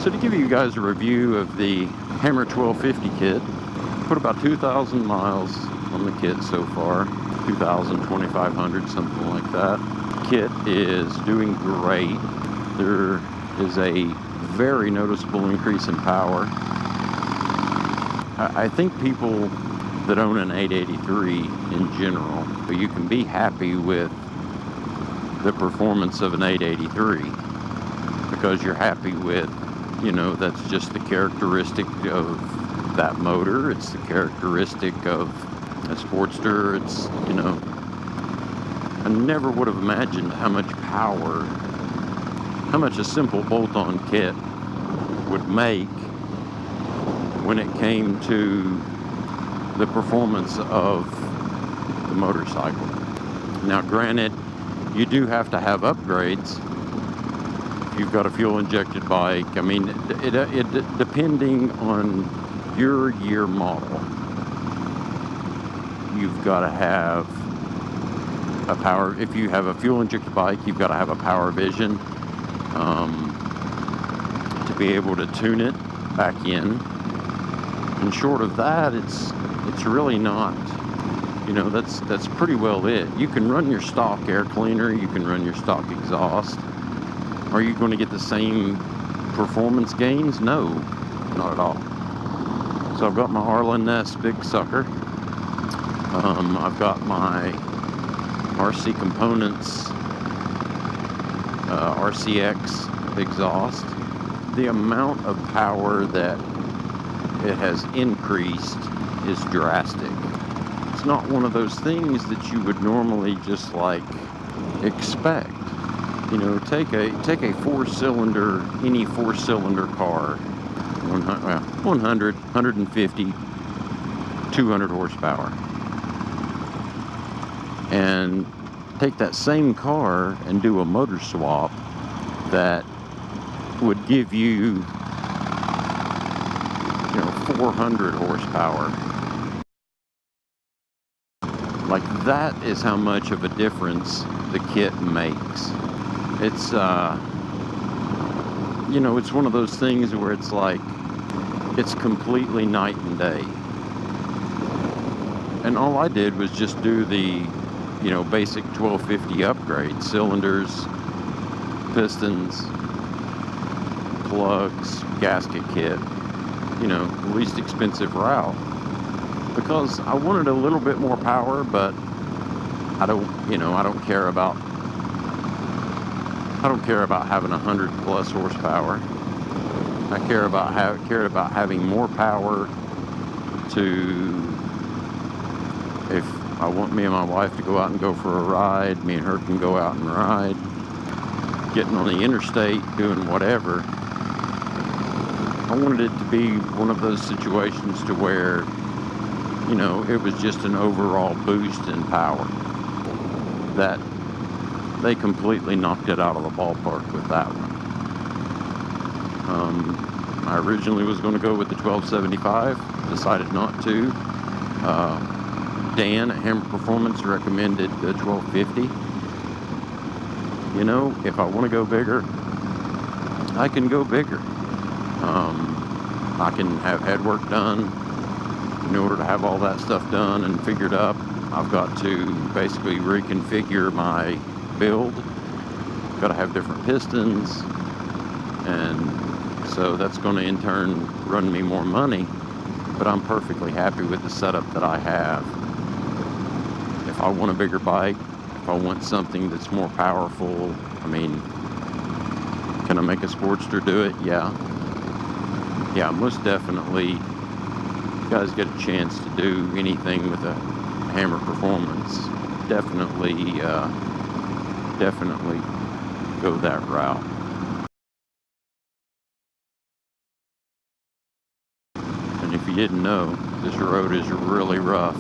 So to give you guys a review of the Hammer 1250 kit, put about 2,000 miles on the kit so far, 2,000, 2,500, something like that. Kit is doing great. There is a very noticeable increase in power. I think people that own an 883 in general, you can be happy with the performance of an 883 because you're happy with, you know, that's just the characteristic of that motor. It's the characteristic of a Sportster. It's, you know, I never would have imagined how much power, how much a simple bolt-on kit would make when it came to the performance of the motorcycle. Now granted, you do have to have upgrades if you've got a fuel-injected bike. I mean, it depending on your year model, you've got to have a power. If you have a fuel-injected bike, you've got to have a Power Vision to be able to tune it back in. And short of that, it's really not, you know, that's pretty well it. You can run your stock air cleaner, you can run your stock exhaust. Are you going to get the same performance gains? No, not at all. So I've got my Arlen Ness Big Sucker. I've got my RC Components RCX exhaust. The amount of power that it has increased is drastic. It's not one of those things that you would normally just like expect. You know, take a four-cylinder, any four-cylinder car, 100, 150, 200 horsepower, and take that same car and do a motor swap that would give you, 400 horsepower. Like, that is how much of a difference the kit makes. It's, it's one of those things where it's like, it's completely night and day. And all I did was just do the, basic 1250 upgrade. Cylinders, pistons, plugs, gasket kit. The least expensive route, because I wanted a little bit more power, but I don't care about having 100 plus horsepower. I cared about having more power to, if I want me and my wife to go out and go for a ride, me and her can go out and ride, getting on the interstate, doing whatever. I wanted it to be one of those situations to where, it was just an overall boost in power. That they completely knocked it out of the ballpark with that one. I originally was going to go with the 1275, decided not to. Dan at Hammer Performance recommended the 1250. If I want to go bigger, I can go bigger. I can have head work done. In order to have all that stuff done and figured up, I've got to basically reconfigure my build. Got to have different pistons, and so that's going to in turn run me more money, but I'm perfectly happy with the setup that I have. If I want a bigger bike, if I want something that's more powerful, can I make a Sportster do it? Yeah, most definitely. If you guys get a chance to do anything with a Hammer Performance, definitely go that route. And if you didn't know, this road is really rough.